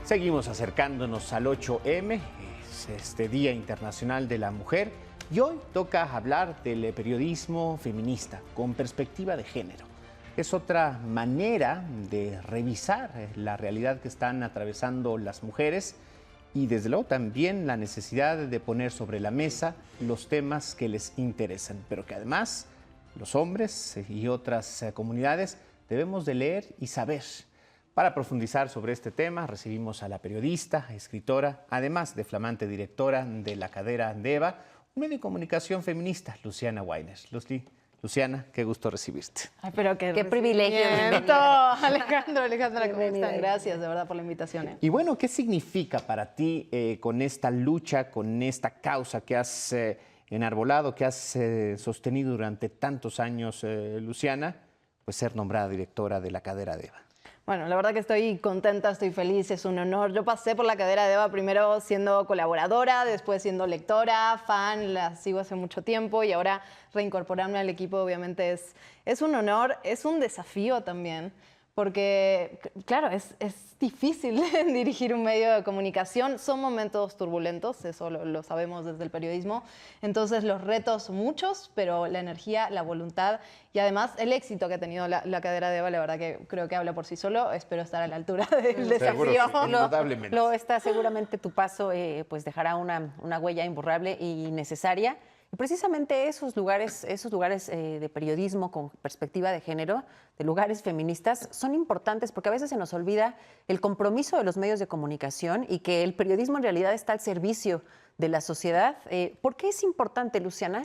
Seguimos acercándonos al 8M, es este Día Internacional de la Mujer, y hoy toca hablar del periodismo feminista con perspectiva de género. Es otra manera de revisar la realidad que están atravesando las mujeres y desde luego también la necesidad de poner sobre la mesa los temas que les interesan, pero que además los hombres y otras comunidades debemos de leer y saber. Para profundizar sobre este tema, recibimos a la periodista, escritora, además de flamante directora de La Cadera de Eva, un medio de comunicación feminista, Luciana Weiner. Luciana, qué gusto recibirte. Ay, pero qué privilegio. Alejandra, ¿cómo están? Gracias, de verdad, por la invitación. Y bueno, ¿qué significa para ti con esta lucha, con esta causa que has enarbolado, que has sostenido durante tantos años, Luciana, pues ser nombrada directora de La Cadera de Eva? Bueno, la verdad que estoy contenta, estoy feliz, es un honor. Yo pasé por La Cadera de Eva primero siendo colaboradora, después siendo lectora, fan, la sigo hace mucho tiempo y ahora reincorporarme al equipo obviamente es un honor, es un desafío también. Porque, claro, es difícil dirigir un medio de comunicación, son momentos turbulentos, eso lo sabemos desde el periodismo, entonces los retos muchos, pero la energía, la voluntad y además el éxito que ha tenido la Cadera de Eva, la verdad que creo que habla por sí solo, espero estar a la altura del desafío. Indudablemente. Lo está seguramente tu paso, pues dejará una huella imborrable y necesaria. Y precisamente esos lugares de periodismo con perspectiva de género, de lugares feministas, son importantes porque a veces se nos olvida el compromiso de los medios de comunicación y que el periodismo en realidad está al servicio de la sociedad. ¿Por qué es importante, Luciana,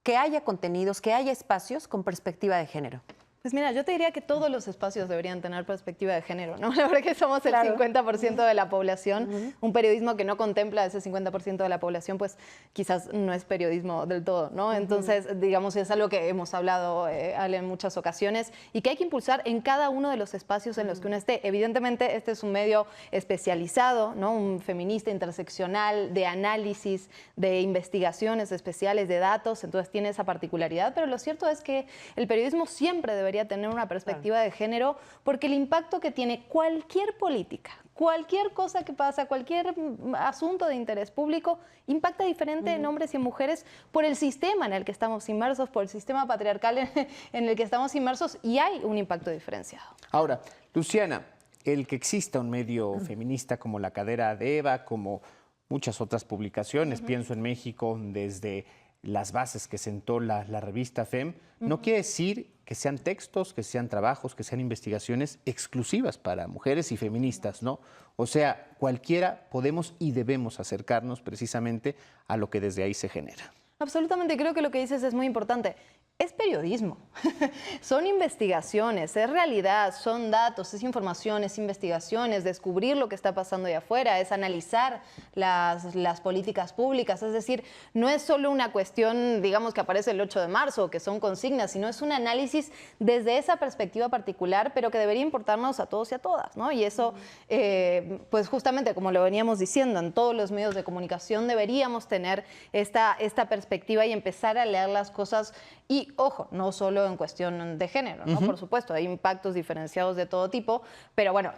que haya contenidos, que haya espacios con perspectiva de género? Pues mira, yo te diría que todos los espacios deberían tener perspectiva de género, ¿no? La verdad que somos el Claro. 50% de la población. Un periodismo que no contempla ese 50% de la población, pues quizás no es periodismo del todo, ¿no? Entonces, digamos, es algo que hemos hablado, Ale, en muchas ocasiones y que hay que impulsar en cada uno de los espacios en los que uno esté. Evidentemente, este es un medio especializado, ¿no? Un feminista interseccional, de análisis, de investigaciones especiales, de datos, entonces tiene esa particularidad, pero lo cierto es que el periodismo siempre debería tener una perspectiva de género porque el impacto que tiene cualquier política, cualquier cosa que pasa, cualquier asunto de interés público, impacta diferente en hombres y en mujeres por el sistema en el que estamos inmersos, por el sistema patriarcal en el que estamos inmersos y hay un impacto diferenciado. Ahora, Luciana, el que exista un medio feminista como La Cadera de Eva, como muchas otras publicaciones, pienso en México desde las bases que sentó la revista FEM, no quiere decir que sean textos, que sean trabajos, que sean investigaciones exclusivas para mujeres y feministas, ¿no? O sea, cualquiera podemos y debemos acercarnos precisamente a lo que desde ahí se genera. Absolutamente, creo que lo que dices es muy importante. Es periodismo, son investigaciones, es realidad, son datos, es información, es investigaciones, descubrir lo que está pasando allá afuera, es analizar las políticas públicas, es decir, no es solo una cuestión, digamos, que aparece el 8 de marzo, que son consignas, sino es un análisis desde esa perspectiva particular, pero que debería importarnos a todos y a todas, ¿no? Y eso, pues justamente como lo veníamos diciendo, en todos los medios de comunicación deberíamos tener esta perspectiva y empezar a leer las cosas. Y, ojo, no solo en cuestión de género, ¿no? Por supuesto, hay impactos diferenciados de todo tipo, pero bueno,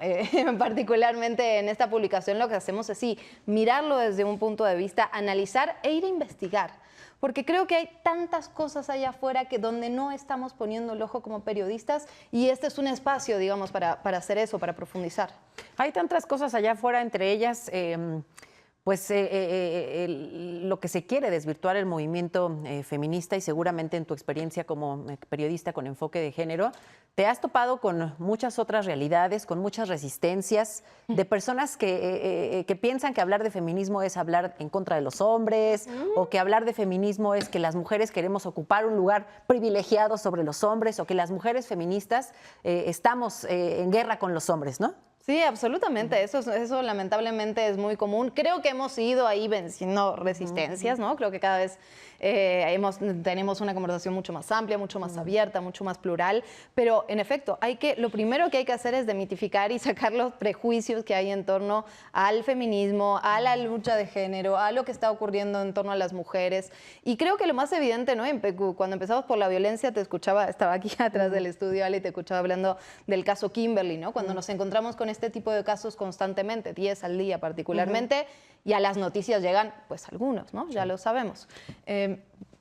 particularmente en esta publicación lo que hacemos es sí, mirarlo desde un punto de vista, analizar e ir a investigar. Porque creo que hay tantas cosas allá afuera que donde no estamos poniendo el ojo como periodistas y este es un espacio, digamos, para hacer eso, para profundizar. Hay tantas cosas allá afuera, entre ellas lo que se quiere desvirtuar el movimiento feminista y seguramente en tu experiencia como periodista con enfoque de género, te has topado con muchas otras realidades, con muchas resistencias de personas que piensan que hablar de feminismo es hablar en contra de los hombres o que hablar de feminismo es que las mujeres queremos ocupar un lugar privilegiado sobre los hombres o que las mujeres feministas estamos en guerra con los hombres, ¿no? Sí, absolutamente. Eso lamentablemente es muy común. Creo que hemos ido ahí venciendo resistencias, ¿no? Creo que cada vez tenemos una conversación mucho más amplia, mucho más abierta, mucho más plural. Pero, en efecto, lo primero que hay que hacer es demitificar y sacar los prejuicios que hay en torno al feminismo, a la lucha de género, a lo que está ocurriendo en torno a las mujeres. Y creo que lo más evidente, ¿no? Cuando empezamos por la violencia, te escuchaba, estaba aquí atrás del estudio, Ale, y te escuchaba hablando del caso Kimberly, ¿no? Cuando nos encontramos con este tipo de casos constantemente, 10 al día particularmente, y a las noticias llegan pues algunos, ¿no? Ya lo sabemos.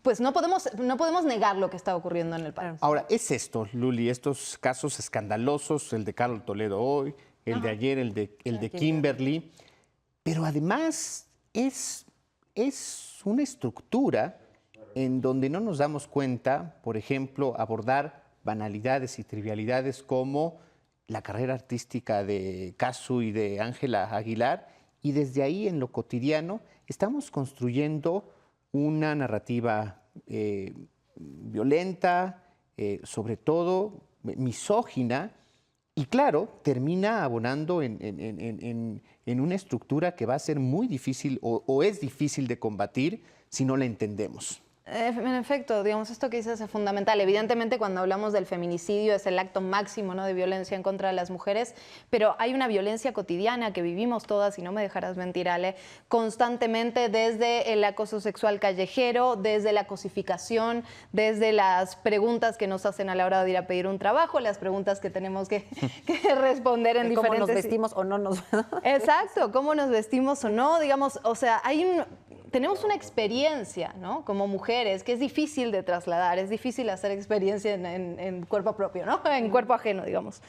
Pues no podemos negar lo que está ocurriendo en el país. Ahora, es esto, Luli, estos casos escandalosos, el de Carlos Toledo hoy, el de ayer, el de Kimberly, pero además es una estructura en donde no nos damos cuenta, por ejemplo, abordar banalidades y trivialidades como la carrera artística de Casu y de Ángela Aguilar, y desde ahí en lo cotidiano estamos construyendo una narrativa violenta, sobre todo misógina, y claro, termina abonando en una estructura que va a ser muy difícil o es difícil de combatir si no la entendemos. En efecto, digamos, esto que dices es fundamental. Evidentemente, cuando hablamos del feminicidio es el acto máximo, ¿no?, de violencia en contra de las mujeres, pero hay una violencia cotidiana que vivimos todas, y no me dejarás mentir, Ale, constantemente, desde el acoso sexual callejero, desde la cosificación, desde las preguntas que nos hacen a la hora de ir a pedir un trabajo, las preguntas que tenemos que responder en diferentes... ¿Cómo nos vestimos o no nos...? Exacto, cómo nos vestimos o no, digamos, o sea, tenemos una experiencia, ¿no?, como mujeres, que es difícil de trasladar, es difícil hacer experiencia en cuerpo propio, ¿no?, en cuerpo ajeno, digamos.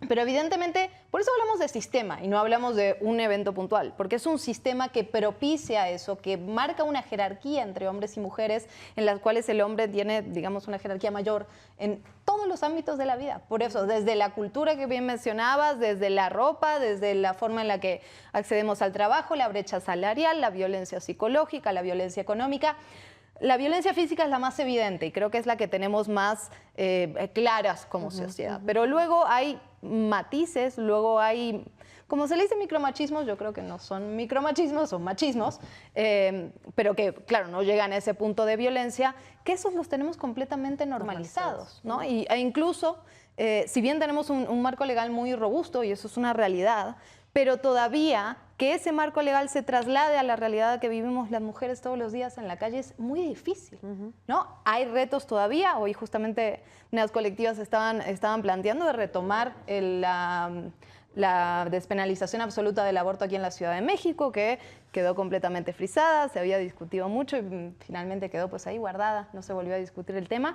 Pero evidentemente, por eso hablamos de sistema y no hablamos de un evento puntual, porque es un sistema que propicia eso, que marca una jerarquía entre hombres y mujeres, en las cuales el hombre tiene, digamos, una jerarquía mayor en todos los ámbitos de la vida. Por eso, desde la cultura que bien mencionabas, desde la ropa, desde la forma en la que accedemos al trabajo, la brecha salarial, la violencia psicológica, la violencia económica. La violencia física es la más evidente y creo que es la que tenemos más claras como sociedad. Pero luego hay matices, luego hay, como se le dice, micromachismos. Yo creo que no son micromachismos, son machismos, pero que, claro, no llegan a ese punto de violencia, que esos los tenemos completamente normalizados, ¿no? E incluso, si bien tenemos un marco legal muy robusto, y eso es una realidad, pero todavía que ese marco legal se traslade a la realidad que vivimos las mujeres todos los días en la calle es muy difícil, ¿no? Hay retos todavía. Hoy justamente unas colectivas estaban planteando de retomar la despenalización absoluta del aborto aquí en la Ciudad de México, que quedó completamente frisada, se había discutido mucho y finalmente quedó pues ahí guardada, no se volvió a discutir el tema.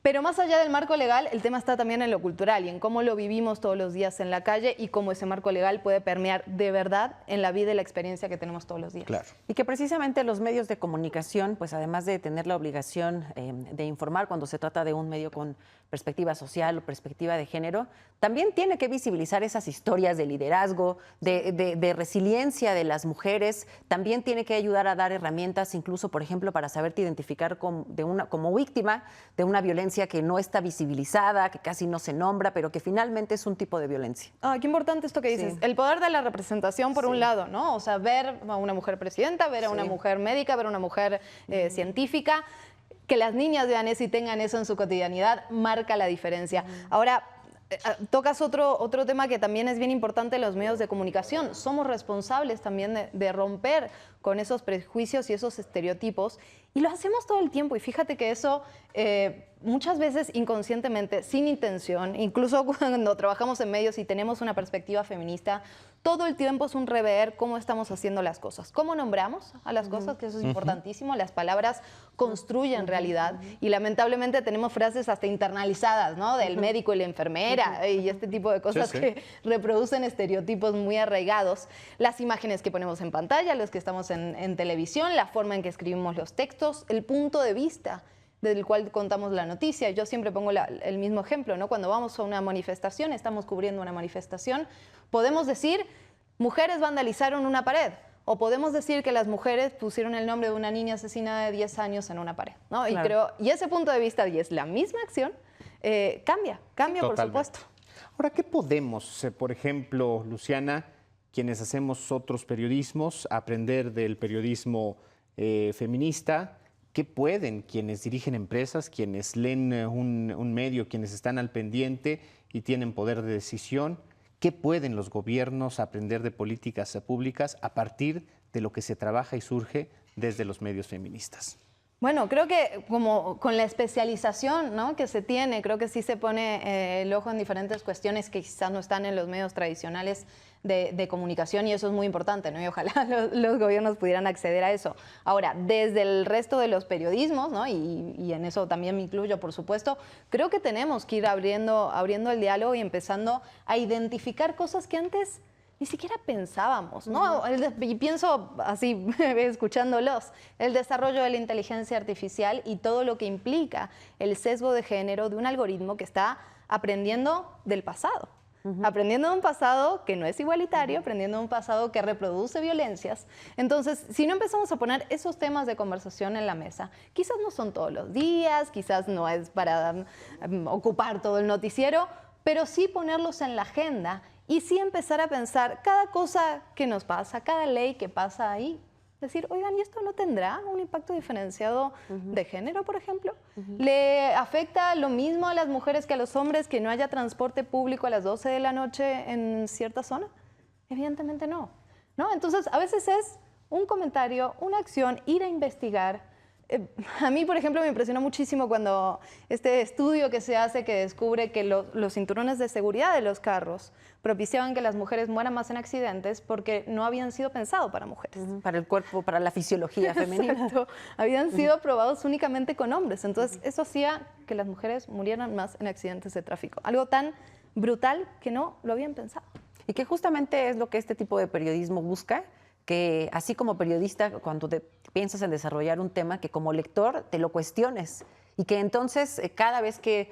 Pero más allá del marco legal, el tema está también en lo cultural y en cómo lo vivimos todos los días en la calle y cómo ese marco legal puede permear de verdad en la vida y la experiencia que tenemos todos los días. Claro. Y que precisamente los medios de comunicación, pues además de tener la obligación de informar cuando se trata de un medio con perspectiva social o perspectiva de género, también tiene que visibilizar esas historias de liderazgo, de resiliencia de las mujeres. También tiene que ayudar a dar herramientas, incluso, por ejemplo, para saberte identificar como víctima de una violencia que no está visibilizada, que casi no se nombra, pero que finalmente es un tipo de violencia. Qué importante esto que dices. Sí. El poder de la representación, por un lado, ¿no? O sea, ver a una mujer presidenta, ver a una mujer médica, ver a una mujer científica, que las niñas vean eso y tengan eso en su cotidianidad, marca la diferencia. Ahora, tocas otro tema que también es bien importante en los medios de comunicación. Somos responsables también de romper con esos prejuicios y esos estereotipos, y lo hacemos todo el tiempo. Y fíjate que eso muchas veces inconscientemente, sin intención, incluso cuando trabajamos en medios y tenemos una perspectiva feminista, todo el tiempo es un rever cómo estamos haciendo las cosas, cómo nombramos a las cosas, que eso es importantísimo. Las palabras construyen realidad y lamentablemente tenemos frases hasta internalizadas, ¿no? Del médico y la enfermera y este tipo de cosas que reproducen estereotipos muy arraigados. Las imágenes que ponemos en pantalla, los que estamos en televisión, la forma en que escribimos los textos, el punto de vista del cual contamos la noticia. Yo siempre pongo el mismo ejemplo, ¿no? Cuando vamos a una manifestación, estamos cubriendo una manifestación, podemos decir, mujeres vandalizaron una pared, o podemos decir que las mujeres pusieron el nombre de una niña asesinada de 10 años en una pared, ¿no? Claro. Y ese punto de vista, y es la misma acción, cambia por supuesto. Ahora, ¿qué podemos, por ejemplo, Luciana, quienes hacemos otros periodismos, aprender del periodismo feminista? ¿Qué pueden quienes dirigen empresas, quienes leen un medio, quienes están al pendiente y tienen poder de decisión? ¿Qué pueden los gobiernos aprender de políticas públicas a partir de lo que se trabaja y surge desde los medios feministas? Bueno, creo que como con la especialización, ¿no?, que se tiene, creo que sí se pone el ojo en diferentes cuestiones que quizás no están en los medios tradicionales de comunicación, y eso es muy importante, ¿no? Y ojalá los gobiernos pudieran acceder a eso. Ahora, desde el resto de los periodismos, ¿no?, y en eso también me incluyo, por supuesto, creo que tenemos que ir abriendo el diálogo y empezando a identificar cosas que antes ni siquiera pensábamos, ¿no? Y pienso así, escuchándolos, el desarrollo de la inteligencia artificial y todo lo que implica el sesgo de género de un algoritmo que está aprendiendo del pasado. Aprendiendo de un pasado que no es igualitario, aprendiendo de un pasado que reproduce violencias. Entonces, si no empezamos a poner esos temas de conversación en la mesa, quizás no son todos los días, quizás no es para ocupar todo el noticiero, pero sí ponerlos en la agenda y sí empezar a pensar cada cosa que nos pasa, cada ley que pasa ahí. Decir, oigan, ¿y esto no tendrá un impacto diferenciado de género, por ejemplo? ¿Le afecta lo mismo a las mujeres que a los hombres que no haya transporte público a las 12 de la noche en cierta zona? Evidentemente no, ¿no? Entonces, a veces es un comentario, una acción, ir a investigar. A mí, por ejemplo, me impresionó muchísimo cuando este estudio que se hace que descubre que los cinturones de seguridad de los carros propiciaban que las mujeres mueran más en accidentes porque no habían sido pensados para mujeres. Para el cuerpo, para la fisiología femenina. Exacto. Habían sido aprobados únicamente con hombres. Entonces, eso hacía que las mujeres murieran más en accidentes de tráfico. Algo tan brutal que no lo habían pensado. Y que justamente es lo que este tipo de periodismo busca, que así como periodista, cuando te piensas en desarrollar un tema, que como lector te lo cuestiones y que entonces cada vez que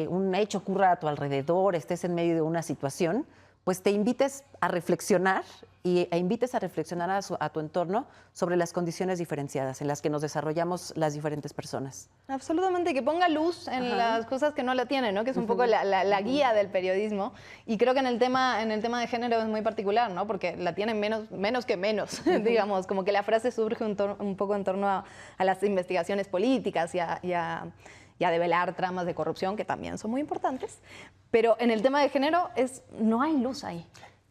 un hecho ocurra a tu alrededor, estés en medio de una situación, pues te invites a reflexionar e invites a reflexionar a tu entorno sobre las condiciones diferenciadas en las que nos desarrollamos las diferentes personas. Absolutamente, que ponga luz en las cosas que no la tienen, ¿no? Que es un poco la guía del periodismo. Y creo que en el tema de género es muy particular, ¿no? Porque la tienen menos que menos, digamos, como que la frase surge un poco en torno a las investigaciones políticas y a develar tramas de corrupción, que también son muy importantes. Pero en el tema de género no hay luz ahí.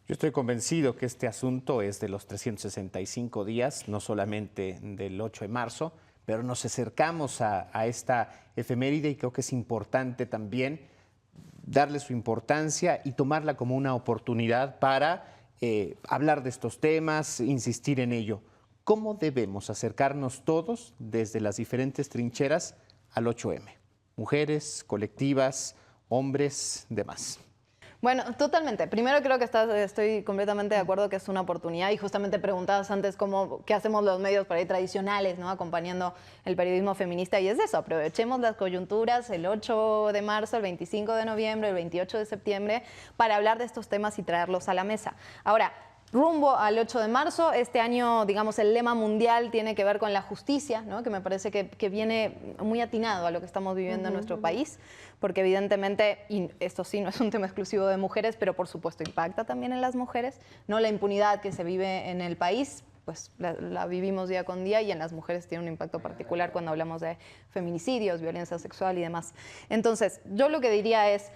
Yo estoy convencido que este asunto es de los 365 días, no solamente del 8 de marzo, pero nos acercamos a esta efeméride y creo que es importante también darle su importancia y tomarla como una oportunidad para hablar de estos temas, insistir en ello. ¿Cómo debemos acercarnos todos desde las diferentes trincheras al 8M? Mujeres, colectivas, hombres, demás. Bueno, totalmente. Primero creo que estoy completamente de acuerdo que es una oportunidad, y justamente preguntabas antes qué hacemos los medios por ahí tradicionales, ¿no?, acompañando el periodismo feminista, y es eso, aprovechemos las coyunturas, el 8 de marzo, el 25 de noviembre, el 28 de septiembre, para hablar de estos temas y traerlos a la mesa. Ahora, rumbo al 8 de marzo, este año, digamos, el lema mundial tiene que ver con la justicia, ¿no?, que me parece que viene muy atinado a lo que estamos viviendo en nuestro país, porque evidentemente, y esto sí no es un tema exclusivo de mujeres, pero por supuesto impacta también en las mujeres, ¿no? La impunidad que se vive en el país, pues la vivimos día con día, y en las mujeres tiene un impacto particular cuando hablamos de feminicidios, violencia sexual y demás. Entonces, yo lo que diría es,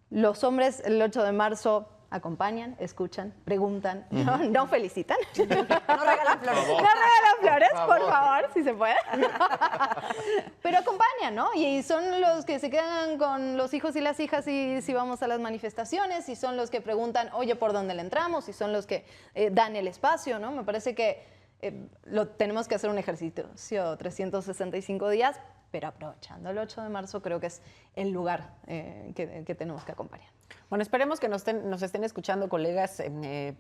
los hombres el 8 de marzo acompañan, escuchan, preguntan, no felicitan. No regalan flores. No regalan flores, por favor, si se puede. Pero acompañan, ¿no? Y son los que se quedan con los hijos y las hijas si vamos a las manifestaciones, y son los que preguntan, oye, ¿por dónde le entramos? Y son los que dan el espacio, ¿no? Me parece que tenemos que hacer un ejercicio 365 días, pero aprovechando el 8 de marzo creo que es el lugar que tenemos que acompañar. Bueno, esperemos que nos estén escuchando colegas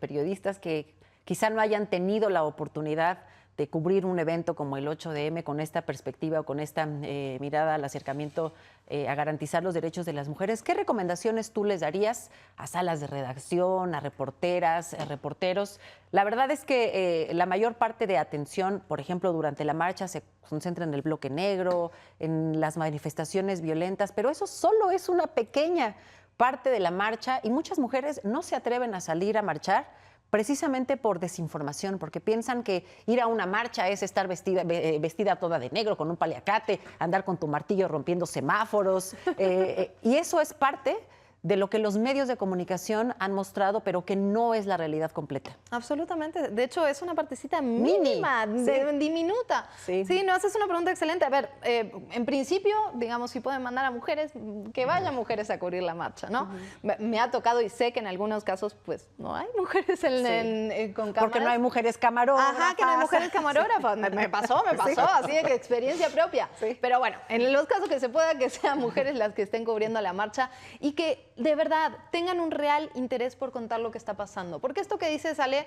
periodistas que quizá no hayan tenido la oportunidad de cubrir un evento como el 8M con esta perspectiva o con esta mirada al acercamiento a garantizar los derechos de las mujeres. ¿Qué recomendaciones tú les darías a salas de redacción, a reporteras, a reporteros? La verdad es que la mayor parte de atención, por ejemplo, durante la marcha se concentra en el bloque negro, en las manifestaciones violentas, pero eso solo es una pequeña parte de la marcha, y muchas mujeres no se atreven a salir a marchar precisamente por desinformación, porque piensan que ir a una marcha es estar vestida toda de negro, con un paliacate, andar con tu martillo rompiendo semáforos, y eso es parte de lo que los medios de comunicación han mostrado, pero que no es la realidad completa. Absolutamente. De hecho, es una partecita mínima, diminuta. Sí. Sí, no, haces una pregunta excelente. A ver, en principio, digamos, si pueden mandar a mujeres, que vayan mujeres a cubrir la marcha, ¿no? Me ha tocado y sé que en algunos casos, pues, no hay mujeres con cámaras. Porque no hay mujeres camarógrafas. Ajá, que no hay mujeres camarógrafas. Me pasó, así de que experiencia propia. Sí. Pero bueno, en los casos que se pueda, que sean mujeres las que estén cubriendo la marcha y que de verdad tengan un real interés por contar lo que está pasando. Porque esto que dices, Ale,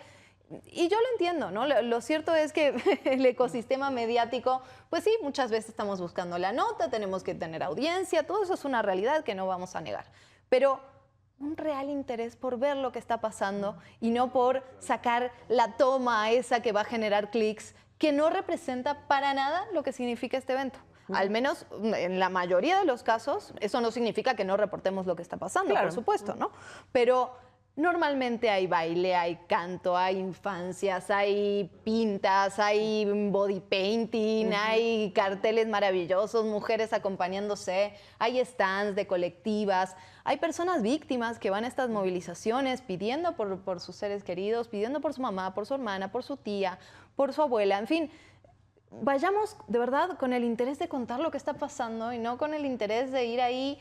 y yo lo entiendo, ¿no? Lo cierto es que el ecosistema mediático, pues sí, muchas veces estamos buscando la nota, tenemos que tener audiencia, todo eso es una realidad que no vamos a negar. Pero un real interés por ver lo que está pasando y no por sacar la toma esa que va a generar clics, que no representa para nada lo que significa este evento. Al menos en la mayoría de los casos, eso no significa que no reportemos lo que está pasando, claro, por supuesto, ¿no? Pero normalmente hay baile, hay canto, hay infancias, hay pintas, hay body painting, hay carteles maravillosos, mujeres acompañándose, hay stands de colectivas, hay personas víctimas que van a estas movilizaciones pidiendo por sus seres queridos, pidiendo por su mamá, por su hermana, por su tía, por su abuela, en fin. Vayamos de verdad con el interés de contar lo que está pasando y no con el interés de ir ahí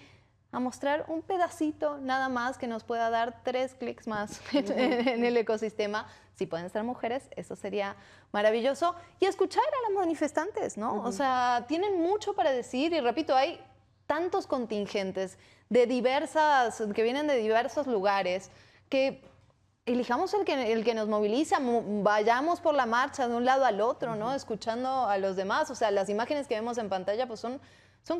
a mostrar un pedacito nada más que nos pueda dar 3 clics más en el ecosistema. Si pueden ser mujeres, eso sería maravilloso. Y escuchar a las manifestantes, ¿no? O sea, tienen mucho para decir y repito, hay tantos contingentes que vienen de diversos lugares que elijamos el que nos moviliza, vayamos por la marcha de un lado al otro, ¿no? Escuchando a los demás. O sea, las imágenes que vemos en pantalla pues son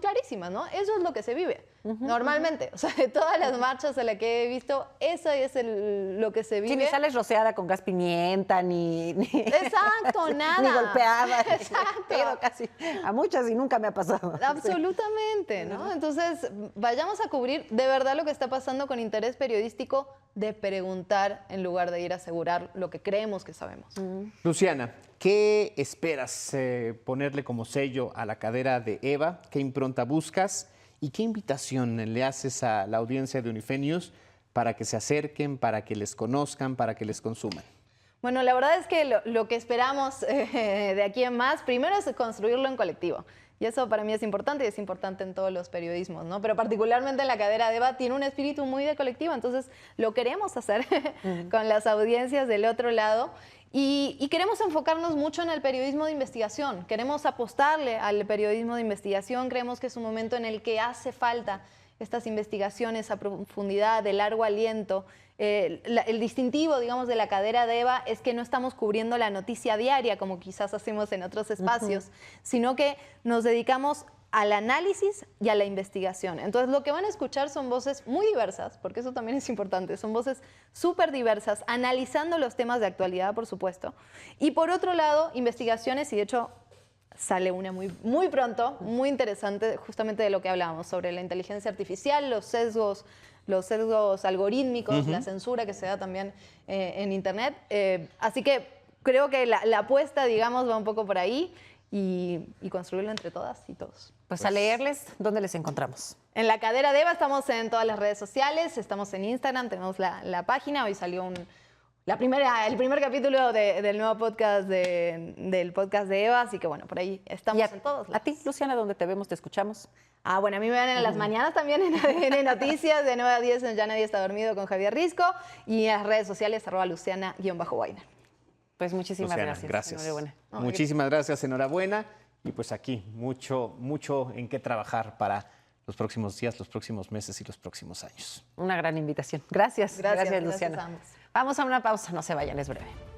clarísimas, ¿no? Eso es lo que se vive normalmente. O sea, de todas las marchas a las que he visto, eso es lo que se vive. Sí, ni sales rociada con gas pimienta, ni Exacto, nada. ni golpeada. Exacto. Pero casi a muchas y nunca me ha pasado. Absolutamente, ¿no? Entonces, vayamos a cubrir de verdad lo que está pasando con interés periodístico, de preguntar en lugar de ir a asegurar lo que creemos que sabemos. Luciana, ¿qué esperas ponerle como sello a la cadera de Eva? ¿Qué impronta buscas? ¿Y qué invitación le haces a la audiencia de Unife News para que se acerquen, para que les conozcan, para que les consuman? Bueno, la verdad es que lo que esperamos de aquí en más, primero es construirlo en colectivo. Y eso para mí es importante y es importante en todos los periodismos, ¿no? Pero particularmente en la cadera de Eva tiene un espíritu muy de colectivo, entonces lo queremos hacer con las audiencias del otro lado. Y queremos enfocarnos mucho en el periodismo de investigación, queremos apostarle al periodismo de investigación, creemos que es un momento en el que hace falta estas investigaciones a profundidad, de largo aliento. El distintivo, digamos, de la cadera de Eva es que no estamos cubriendo la noticia diaria, como quizás hacemos en otros espacios, sino que nos dedicamos al análisis y a la investigación. Entonces, lo que van a escuchar son voces muy diversas, porque eso también es importante, son voces súper diversas, analizando los temas de actualidad, por supuesto. Y por otro lado, investigaciones, y de hecho sale una muy pronto, muy interesante, justamente de lo que hablábamos, sobre la inteligencia artificial, los sesgos algorítmicos, la censura que se da también en Internet. Así que creo que la apuesta, digamos, va un poco por ahí y construirlo entre todas y todos. Pues a leerles, ¿dónde les encontramos? En la cadera de Eva estamos en todas las redes sociales, estamos en Instagram, tenemos la página, hoy salió el primer capítulo del nuevo podcast del podcast de Eva, así que bueno, por ahí estamos en todos lados. A ti, Luciana, ¿dónde te vemos, te escuchamos? Bueno, a mí me ven en las mañanas también en ADN Noticias, de 9 a 10 en Ya Nadie Está Dormido con Javier Risco, y en las redes sociales @Luciana_Weiner. Pues muchísimas Luciana, gracias. Enhorabuena. Muchísimas gracias, enhorabuena. Y pues aquí, mucho en qué trabajar para los próximos días, los próximos meses y los próximos años. Una gran invitación. Gracias, Luciana. A ambos. Vamos a una pausa, no se vayan, es breve.